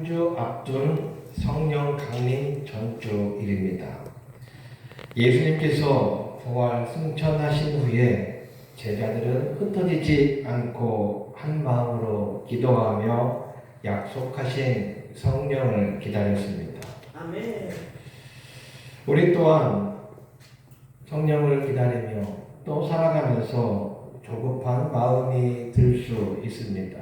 한 주 앞둔 성령 강림 전주일입니다. 예수님께서 부활 승천하신 후에 제자들은 흩어지지 않고 한 마음으로 기도하며 약속하신 성령을 기다렸습니다. 아멘. 우리 또한 성령을 기다리며 또 살아가면서 조급한 마음이 들 수 있습니다.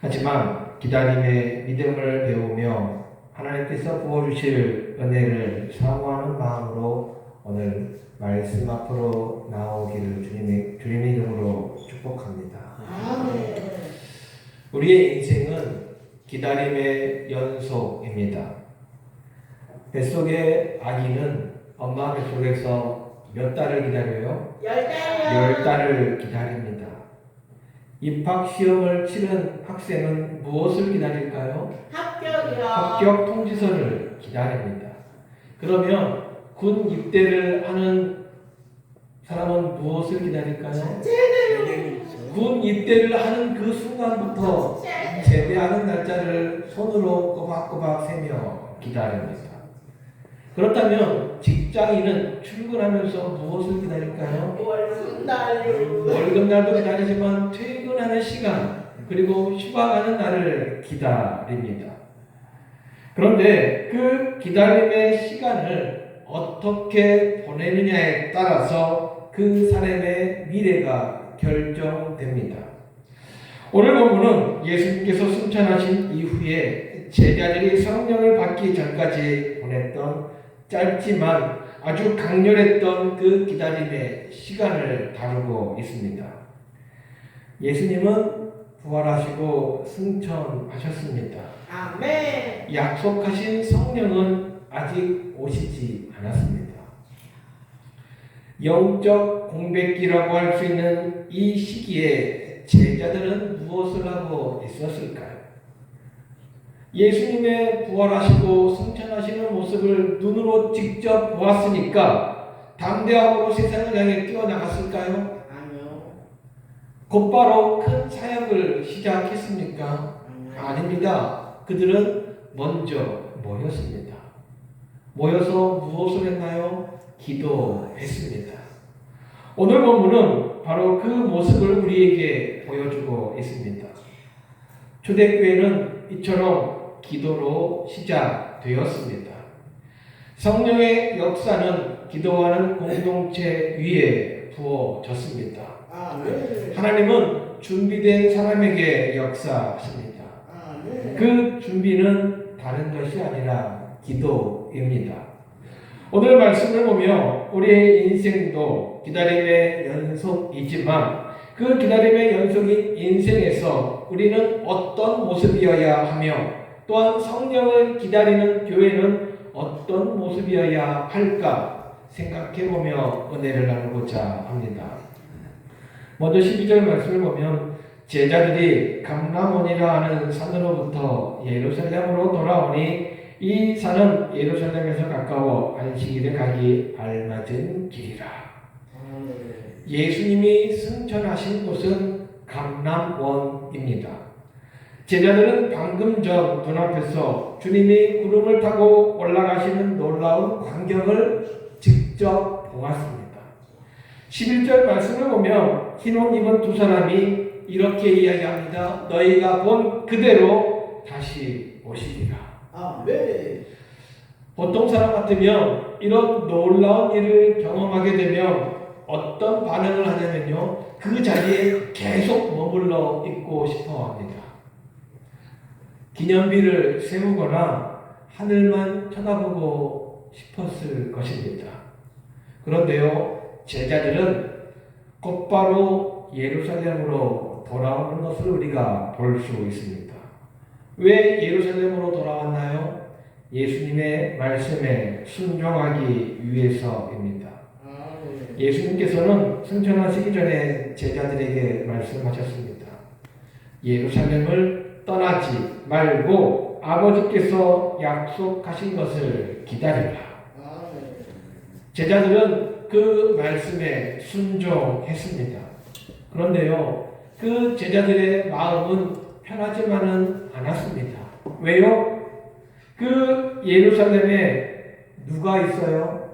하지만 기다림의 믿음을 배우며 하나님께서 부어주실 은혜를 사모하는 마음으로 오늘 말씀 앞으로 나오기를 주님의 이름으로 축복합니다. 아멘. 우리의 인생은 기다림의 연속입니다. 뱃속의 아기는 엄마 뱃속에서 몇 달을 기다려요? 10달이요. 10달을 기다립니다. 입학 시험을 치른 학생은 무엇을 기다릴까요? 합격이요. 합격 통지서를 기다립니다. 그러면 군 입대를 하는 사람은 무엇을 기다릴까요? 군 입대를 하는 그 순간부터 제대하는 날짜를 손으로 꼬박꼬박 세며 기다립니다. 그렇다면 직장인은 출근하면서 무엇을 기다릴까요? 월급날도 기다리지만 퇴근하는 시간 그리고 휴가가는 날을 기다립니다. 그런데 그 기다림의 시간을 어떻게 보내느냐에 따라서 그 사람의 미래가 결정됩니다. 오늘 본문은 예수님께서 승천하신 이후에 제자들이 성령을 받기 전까지 보냈던 짧지만 아주 강렬했던 그 기다림의 시간을 다루고 있습니다. 예수님은 부활하시고 승천하셨습니다. 아멘. 약속하신 성령은 아직 오시지 않았습니다. 영적 공백기라고 할 수 있는 이 시기에 제자들은 무엇을 하고 있었을까요? 예수님의 부활하시고 승천하시는 모습을 눈으로 직접 보았으니까 담대함으로 세상을 향해 뛰어나갔을까요? 아니요. 곧바로 큰 사역을 시작했습니까? 아닙니다. 그들은 먼저 모였습니다. 모여서 무엇을 했나요? 기도했습니다. 오늘 본문은 바로 그 모습을 우리에게 보여주고 있습니다. 초대교회는 이처럼 기도로 시작되었습니다. 성령의 역사는 기도하는 공동체 위에 부어졌습니다. 아멘. 하나님은 준비된 사람에게 역사하십니다. 아멘. 그 준비는 다른 것이 아니라 기도입니다. 오늘 말씀을 보며 우리의 인생도 기다림의 연속이지만 그 기다림의 연속인 인생에서 우리는 어떤 모습이어야 하며 또한 성령을 기다리는 교회는 어떤 모습이어야 할까 생각해보며 은혜를 나누고자 합니다. 먼저 12절 말씀을 보면 제자들이 감람원이라 하는 산으로부터 예루살렘으로 돌아오니 이 산은 예루살렘에서 가까워 안식일에 가기 알맞은 길이라. 예수님이 승천하신 곳은 감람원입니다. 제자들은 방금 전 눈앞에서 주님이 구름을 타고 올라가시는 놀라운 광경을 직접 보았습니다. 11절 말씀을 보면 흰옷 입은 두 사람이 이렇게 이야기합니다. 너희가 본 그대로 다시 오시리라. 아멘. 보통 사람 같으면 이런 놀라운 일을 경험하게 되면 어떤 반응을 하냐면요, 그 자리에 계속 머물러 있고 싶어 합니다. 기념비를 세우거나 하늘만 쳐다보고 싶었을 것입니다. 그런데요, 제자들은 곧바로 예루살렘으로 돌아오는 것을 우리가 볼 수 있습니다. 왜 예루살렘으로 돌아왔나요? 예수님의 말씀에 순종하기 위해서입니다. 예수님께서는 승천하시기 전에 제자들에게 말씀하셨습니다. 예루살렘을 떠나지 말고 아버지께서 약속하신 것을 기다리라. 제자들은 그 말씀에 순종했습니다. 그런데요, 그 제자들의 마음은 편하지만은 않았습니다. 왜요? 그 예루살렘에 누가 있어요?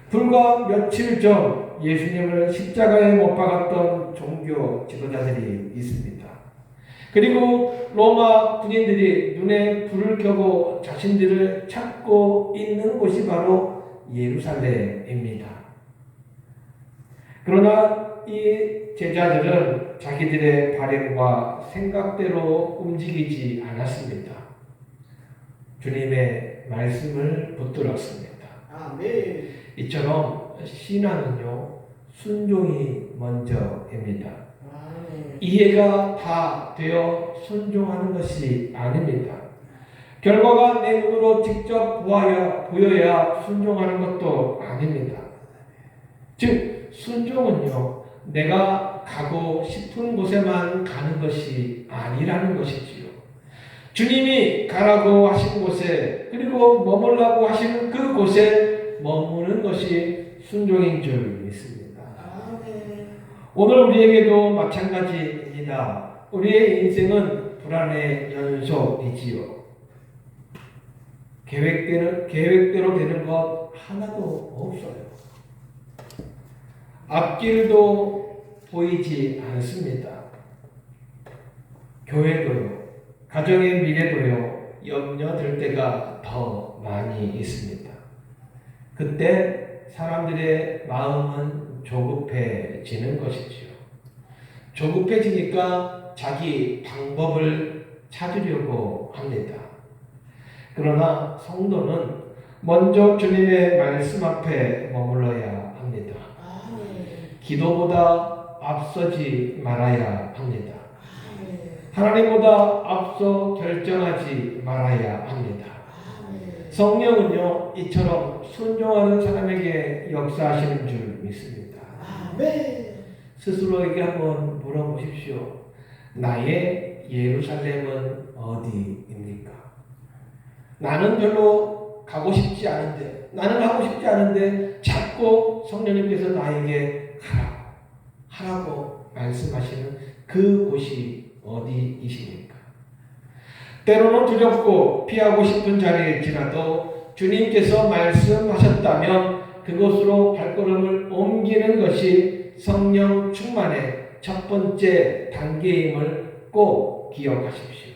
불과 며칠 전 예수님을 십자가에 못 박았던 종교 지도자들이 있습니다. 그리고 로마 군인들이 눈에 불을 켜고 자신들을 찾고 있는 곳이 바로 예루살렘입니다. 그러나 이 제자들은 자기들의 바램과 생각대로 움직이지 않았습니다. 주님의 말씀을 붙들었습니다. 아멘. 이처럼 신앙은요, 순종이 먼저입니다. 아멘. 이해가 다 되어 순종하는 것이 아닙니다. 결과가 내 눈으로 직접 보여야 순종하는 것도 아닙니다. 즉, 순종은요, 내가 가고 싶은 곳에만 가는 것이 아니라는 것이지요. 주님이 가라고 하신 곳에, 그리고 머물라고 하시는 그 곳에 머무는 것이 순종인 줄 믿습니다. 아멘. 오늘 우리에게도 마찬가지입니다. 우리의 인생은 불안의 연속이지요. 계획대로 되는 것 하나도 없어요. 앞길도 보이지 않습니다. 교회도요, 가정의 미래도요, 염려될 때가 더 많이 있습니다. 그때 사람들의 마음은 조급해지는 것이지요. 조급해지니까 자기 방법을 찾으려고 합니다. 그러나 성도는 먼저 주님의 말씀 앞에 머물러야 합니다. 기도보다 앞서지 말아야 합니다. 하나님보다 앞서 결정하지 말아야 합니다. 성령은요, 이처럼 순종하는 사람에게 역사하시는 줄 믿습니다. 스스로에게 한번 물어보십시오. 나의 예루살렘은 어디입니까? 나는 별로 가고 싶지 않은데, 나는 하고 싶지 않은데 자꾸 성령님께서 나에게 하라고 말씀하시는 그 곳이 어디이십니까? 때로는 두렵고 피하고 싶은 자리일지라도 주님께서 말씀하셨다면 그곳으로 발걸음을 옮기는 것이 성령 충만의 첫 번째 단계임을 꼭 기억하십시오.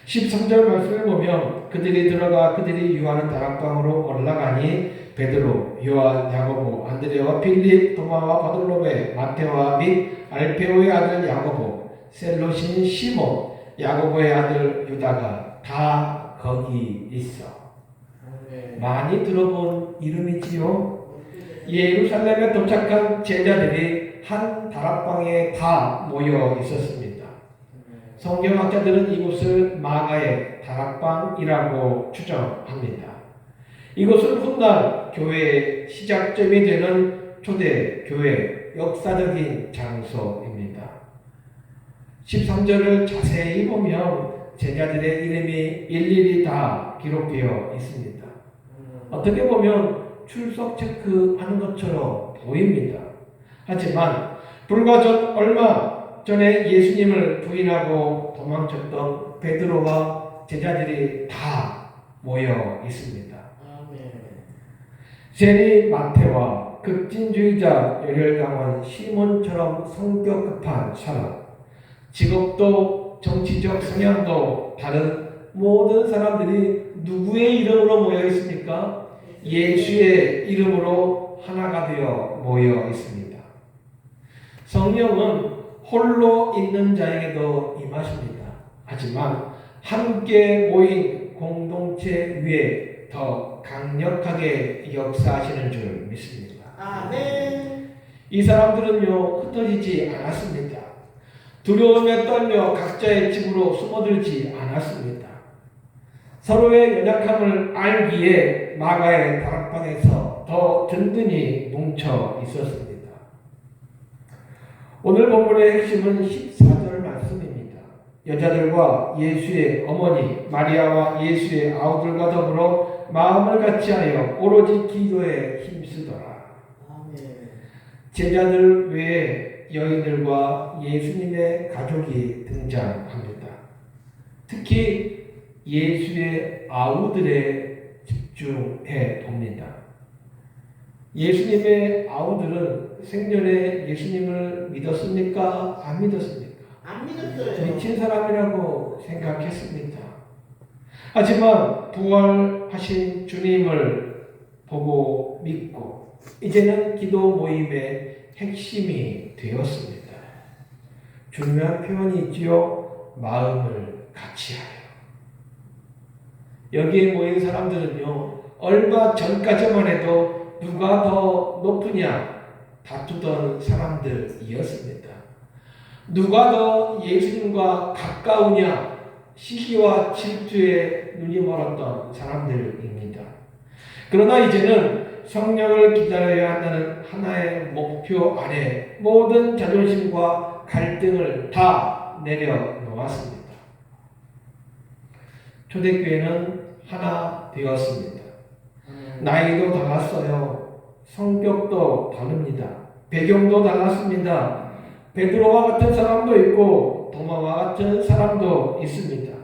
13절 말씀을 보면 그들이 들어가 그들이 유하는 다락방으로 올라가니 베드로, 요한, 야고보, 안드레와 빌립, 도마와 바돌로메, 마테와 및 알페오의 아들 야고보, 셀로신 시몬, 야고보의 아들 유다가 다 거기 있어. 많이 들어본 이름이지요. 예루살렘에 도착한 제자들이 한 다락방에 다 모여 있었습니다. 성경학자들은 이곳을 마가의 다락방이라고 추정합니다. 이곳은 훗날 교회의 시작점이 되는 초대 교회 역사적인 장소입니다. 13절을 자세히 보면 제자들의 이름이 일일이 다 기록되어 있습니다. 어떻게 보면 출석 체크하는 것처럼 보입니다. 하지만 불과 얼마 전에 예수님을 부인하고 도망쳤던 베드로와 제자들이 다 모여 있습니다. 세리 마태와 급진주의자 열혈강원 시몬처럼 성격 급한 사람, 직업도 정치적 성향도 다른 모든 사람들이 누구의 이름으로 모여 있습니까? 예수의 이름으로 하나가 되어 모여 있습니다. 성령은 홀로 있는 자에게도 임하십니다. 하지만 함께 모인 공동체 위에 더 강력하게 역사하시는 줄 믿습니다. 아멘. 이 사람들은요, 흩어지지 않았습니다. 두려움에 떨며 각자의 집으로 숨어들지 않았습니다. 서로의 연약함을 알기에 마가의 다락방에서 더 든든히 뭉쳐 있었습니다. 오늘 본문의 핵심은 14절 말씀입니다. 여자들과 예수의 어머니 마리아와 예수의 아우들과 더불어 마음을 같이하여 오로지 기도에 힘쓰더라. 제자들 외에 여인들과 예수님의 가족이 등장합니다. 특히 예수의 아우들에 집중해 봅니다. 예수님의 아우들은 생전에 예수님을 믿었습니까? 안 믿었습니까? 안 믿었어요. 미친 사람이라고 생각했습니다. 하지만 부활하신 주님을 보고 믿고 이제는 기도 모임의 핵심이 되었습니다. 중요한 표현이 있지요. 마음을 같이하여. 여기에 모인 사람들은요, 얼마 전까지만 해도 누가 더 높으냐 다투던 사람들이었습니다. 누가 더 예수님과 가까우냐 시기와 질투에 눈이 멀었던 사람들입니다. 그러나 이제는 성령을 기다려야 한다는 하나의 목표 아래 모든 자존심과 갈등을 다 내려놓았습니다. 초대교회는 하나 되었습니다. 나이도 달랐어요. 성격도 다릅니다. 배경도 달랐습니다. 베드로와 같은 사람도 있고 도마와 같은 사람도 있습니다.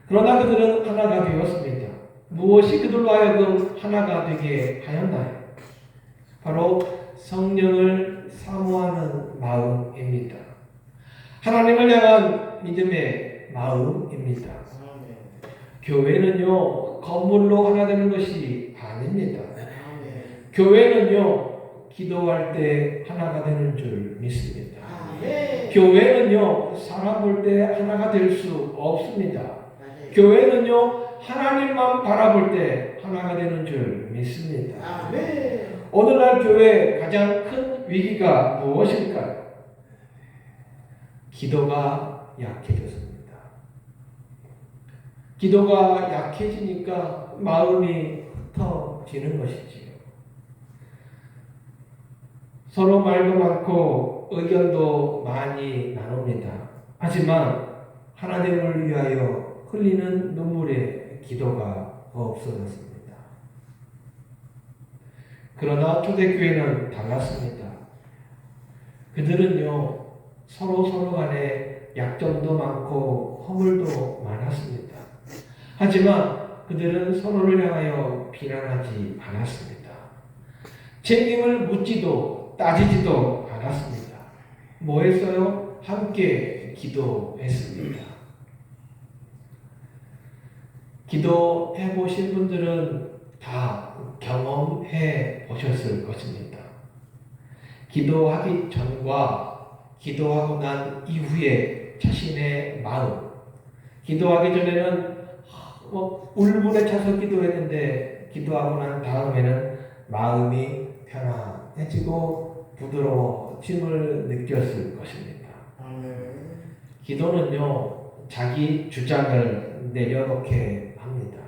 그러나 그들은 하나가 되었습니다. 무엇이 그들로 하여금 하나가 되게 하였나요? 바로 성령을 사모하는 마음입니다. 하나님을 향한 믿음의 마음입니다. 교회는요, 건물로 하나 되는 것이 아닙니다. 교회는요, 기도할 때 하나가 되는 줄 믿습니다. 교회는요, 사람 볼 때 하나가 될 수 없습니다. 교회는요, 하나님만 바라볼 때 하나가 되는 줄 믿습니다. 오늘날 교회의 가장 큰 위기가 무엇일까요? 기도가 약해졌습니다. 기도가 약해지니까 마음이 흩어지는 것이지요. 서로 말도 많고 의견도 많이 나눕니다. 하지만 하나님을 위하여 흘리는 눈물의 기도가 없어졌습니다. 그러나 초대교회는 달랐습니다. 그들은요, 서로 간에 약점도 많고 허물도 많았습니다. 하지만 그들은 서로를 향하여 비난하지 않았습니다. 책임을 묻지도 따지지도 않았습니다. 뭐 했어요? 함께 기도했습니다. 기도해 보신 분들은 다 경험해 보셨을 것입니다. 기도하기 전과 기도하고 난 이후에 자신의 마음, 기도하기 전에는 울분에 차서 기도했는데 기도하고 난 다음에는 마음이 편안해지고 부드러워짐을 느꼈을 것입니다. 기도는요, 자기 주장을 내려놓게 합니다.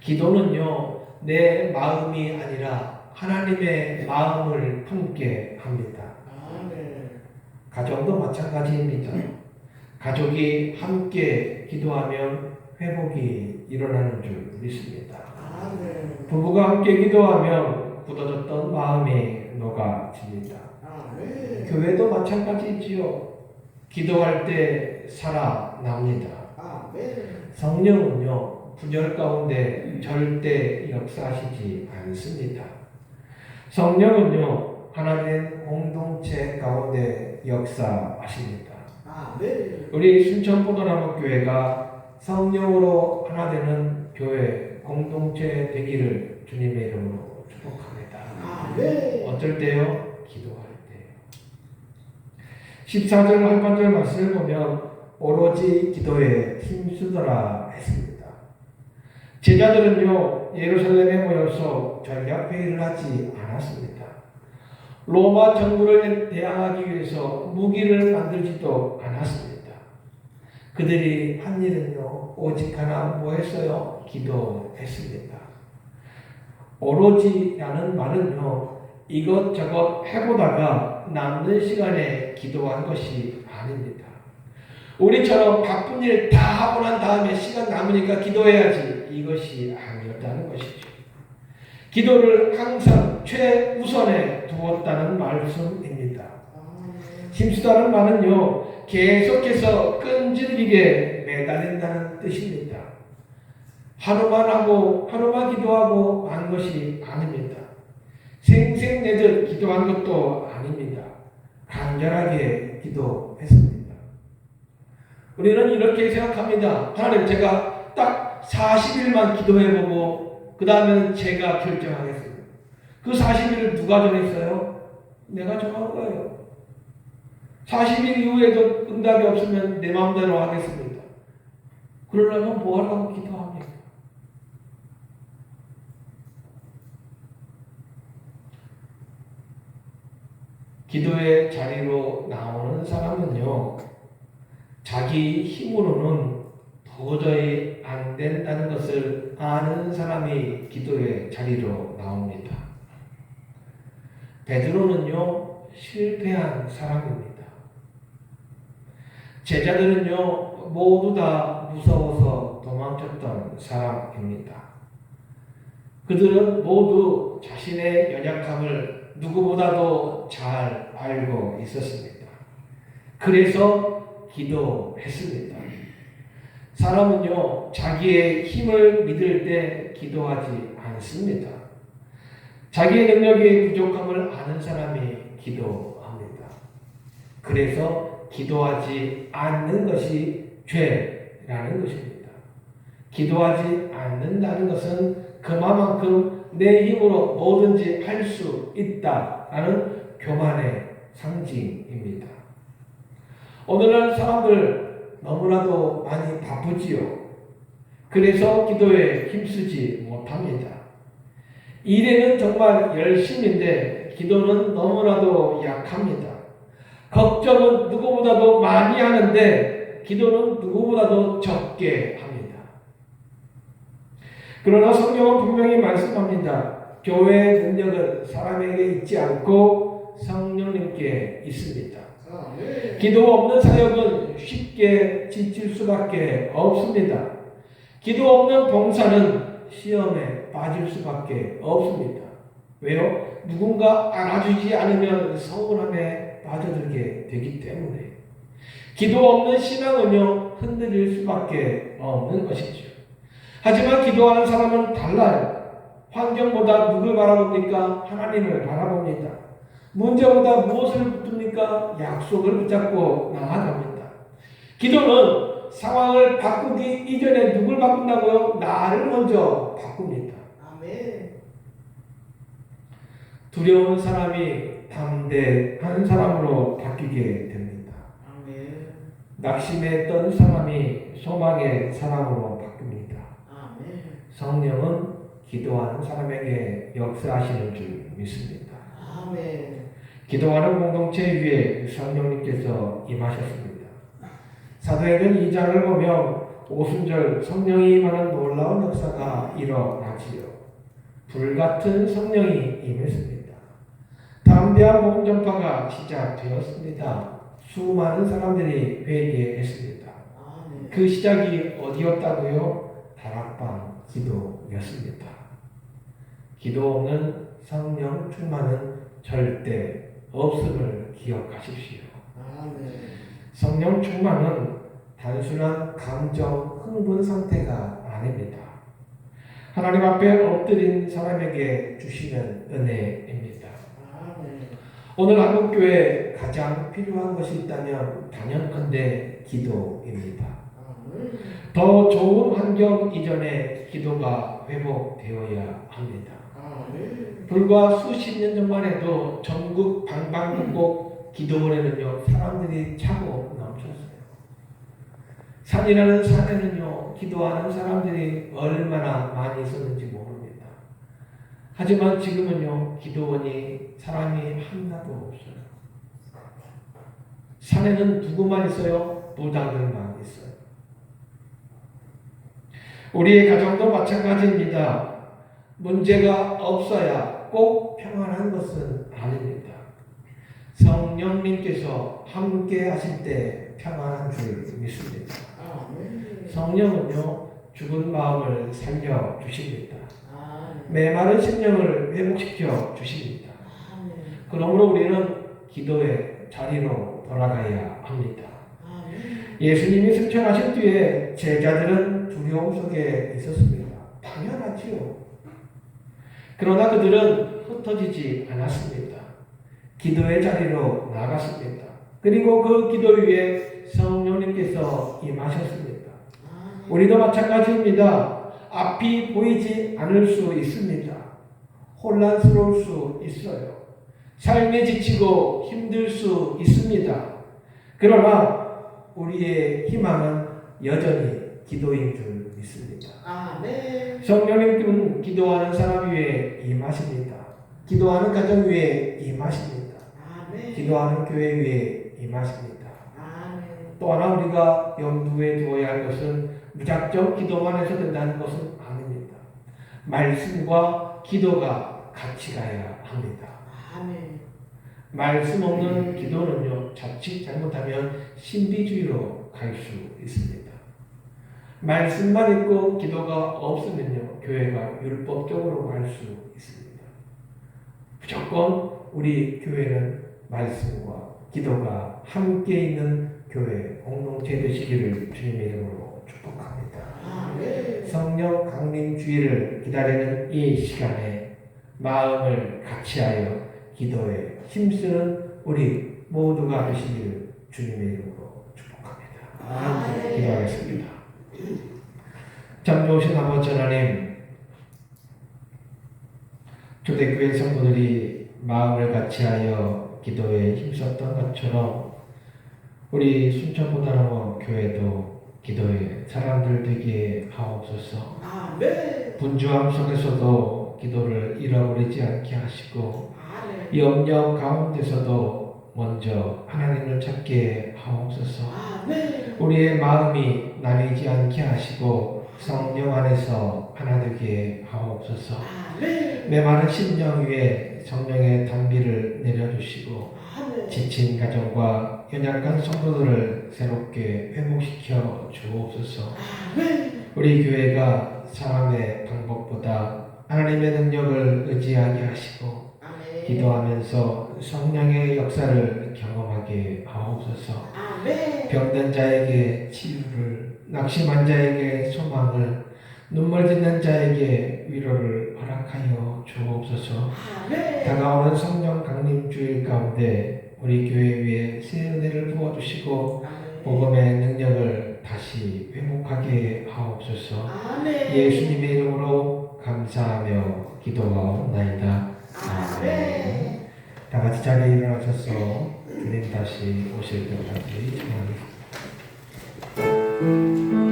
기도는요, 내 마음이 아니라 하나님의 마음을 품게 합니다. 가정도 마찬가지입니다. 가족이 함께 기도하면 회복이 일어나는 줄 믿습니다. 부부가 함께 기도하면 굳어졌던 마음이 녹아집니다. 교회도 마찬가지지요. 기도할 때 살아납니다. 성령은요, 분열 가운데 절대 역사하시지 않습니다. 성령은요, 하나님 공동체 가운데 역사하십니다. 우리 순천포도나무 교회가 성령으로 하나 되는 교회 공동체 되기를 주님의 이름으로 축복합니다. 어쩔 때요? 기도할 때요. 14절 하반절 말씀을 보면 오로지 기도에 힘쓰더라 했습니다. 제자들은요, 예루살렘에 모여서 전략회의를 하지 않았습니다. 로마 정부를 대항하기 위해서 무기를 만들지도 않았습니다. 그들이 한 일은요, 오직 하나 뭐 했어요? 기도했습니다. 오로지라는 말은요, 이것저것 해보다가 남는 시간에 기도한 것이 아닙니다. 우리처럼 바쁜 일 다 하고 난 다음에 시간 남으니까 기도해야지, 이것이 아니었다는 것이죠. 기도를 항상 최우선에 두었다는 말씀입니다. 힘쓰다는 말은요, 계속해서 끈질기게 매달린다는 뜻입니다. 하루만 기도하고 만 것이 아닙니다. 생색내듯 기도한 것도 아닙니다. 간절하게 기도했습니다. 우리는 이렇게 생각합니다. 하나님, 제가 딱 40일만 기도해보고 그 다음에는 제가 결정하겠습니다. 그 40일을 누가 정했어요? 내가 정한 거예요. 40일 이후에도 응답이 없으면 내 마음대로 하겠습니다. 그러려면 뭐 하려고 기도합니까? 기도의 자리로 나오는 사람은요, 자기 힘으로는 도저히 안 된다는 것을 아는 사람이 기도의 자리로 나옵니다. 베드로는요, 실패한 사람입니다. 제자들은요, 모두 다 무서워서 도망쳤던 사람입니다. 그들은 모두 자신의 연약함을 누구보다도 잘 알고 있었습니다. 그래서 기도했습니다. 사람은요, 자기의 힘을 믿을 때 기도하지 않습니다. 자기의 능력의 부족함을 아는 사람이 기도합니다. 그래서 기도하지 않는 것이 죄라는 것입니다. 기도하지 않는다는 것은 그만큼 내 힘으로 뭐든지 할 수 있다라는 교만의 상징입니다. 오늘날 사람들 너무나도 많이 바쁘지요. 그래서 기도에 힘쓰지 못합니다. 일에는 정말 열심인데 기도는 너무나도 약합니다. 걱정은 누구보다도 많이 하는데 기도는 누구보다도 적게 합니다. 그러나 성경은 분명히 말씀합니다. 교회의 능력은 사람에게 있지 않고 성령님께 있습니다. 기도 없는 사역은 쉽게 지칠 수밖에 없습니다. 기도 없는 봉사는 시험에 빠질 수밖에 없습니다. 왜요? 누군가 알아주지 않으면 서운함에 빠져들게 되기 때문에. 기도 없는 신앙은요, 흔들릴 수밖에 없는 것이죠. 하지만 기도하는 사람은 달라요. 환경보다 누굴 바라봅니까? 하나님을 바라봅니다. 문제보다 무엇을 붙듭니까? 약속을 붙잡고 나아갑니다. 기도는 상황을 바꾸기 이전에 누굴 바꾼다고요? 나를 먼저 바꿉니다. 아멘. 두려운 사람이 담대한 사람으로 바뀌게 됩니다. 아멘. 낙심했던 사람이 소망의 사람으로 바뀝니다. 아멘. 성령은 기도하는 사람에게 역사하시는 줄 믿습니다. 아멘. 기도하는 공동체 위에 성령님께서 임하셨습니다. 사도행전 2장을 보면 오순절 성령이 임하는 놀라운 역사가 일어나지요. 불같은 성령이 임했습니다. 담대한 복음 전파가 시작되었습니다. 수많은 사람들이 회개했습니다. 아멘. 그 시작이 어디였다고요? 다락방 기도였습니다. 기도 없는 성령 충만은 절대 없음을 기억하십시오. 아멘. 성령 충만은 단순한 감정 흥분 상태가 아닙니다. 하나님 앞에 엎드린 사람에게 주시는 은혜입니다. 아멘. 오늘 한국교회에 가장 필요한 것이 있다면 단연컨대 기도입니다. 아멘. 더 좋은 환경 이전에 기도가 회복되어야 합니다. 아멘. 불과 수십 년 전만 해도 전국 방방곡곡 기도원에는요, 사람들이 차고 넘쳤어요. 산이라는 산에는요, 기도하는 사람들이 얼마나 많이 있었는지 모릅니다. 하지만 지금은요, 기도원이 사람이 하나도 없어요. 산에는 누구만 있어요? 무당들만 있어요. 우리의 가정도 마찬가지입니다. 문제가 없어야 꼭 평안한 것은 아닙니다. 성령님께서 함께 하실 때 평안한 줄 믿습니다. 아멘. 성령은요, 죽은 마음을 살려 주십니다. 아멘. 메마른 심령을 회복시켜 주십니다. 아멘. 그러므로 우리는 기도의 자리로 돌아가야 합니다. 예수님이 승천하신 뒤에 제자들은 두려움 속에 있었습니다. 당연하지요. 그러나 그들은 흩어지지 않았습니다. 기도의 자리로 나갔습니다. 그리고 그 기도 위에 성령님께서 임하셨습니다. 우리도 마찬가지입니다. 앞이 보이지 않을 수 있습니다. 혼란스러울 수 있어요. 삶에 지치고 힘들 수 있습니다. 그러나 우리의 희망은 여전히 기도인 줄 믿습니다. 아멘. 성령님은 기도하는 사람 위에 임하십니다. 기도하는 가정 위에 임하십니다. 아멘. 기도하는 교회 위에 임하십니다. 아멘. 또 하나 우리가 염두에 두어야 할 것은 무작정 기도만 해서 된다는 것은 아닙니다. 말씀과 기도가 같이 가야 합니다. 아멘. 말씀 없는 기도는요, 자칫 잘못하면 신비주의로 갈 수 있습니다. 말씀만 있고 기도가 없으면요, 교회가 율법적으로 갈 수 있습니다. 무조건 우리 교회는 말씀과 기도가 함께 있는 교회 공동체 되시기를 주님의 이름으로 축복합니다. 아멘. 성령 강림 주의를 기다리는 이 시간에 마음을 같이하여 기도에 힘쓰는 우리 모두가 되시기를 주님의 이름으로 축복합니다. 아멘. 기도하겠습니다. 참 좋으신 아버지 하나님, 초대교회 성도들이 마음을 같이하여 기도에 힘썼던 것처럼 우리 순천보다로 교회도 기도에 사람들 되게 하옵소서. 아멘. 분주함 속에서도 기도를 잃어버리지 않게 하시고 아멘. 염려 가운데서도 먼저 하나님을 찾게 하옵소서. 아멘. 우리의 마음이 나뉘지 않게 하시고 성령 안에서 하나 되게 하옵소서. 아멘. 메마른 심령 위에 성령의 단비를 내려주시고 아멘. 지친 가정과 연약한 성도들을 새롭게 회복시켜 주옵소서. 아멘. 우리 교회가 사람의 방법보다 하나님의 능력을 의지하게 하시고 아멘. 기도하면서 성령의 역사를 경험하게 하옵소서. 아멘. 병든 자에게 치유를, 낙심한 자에게 소망을, 눈물 짓는 자에게 위로를 허락하여 주옵소서. 아멘. 다가오는 성령 강림 주일 가운데 우리 교회 위에 새 은혜를 부어주시고 아멘. 복음의 능력을 다시 회복하게 하옵소서. 아멘. 예수님의 이름으로 감사하며 기도하옵나이다. 아멘. 다 같이 자리에 일어나셔서 주님 다시 오실 때까지 청하겠습니다.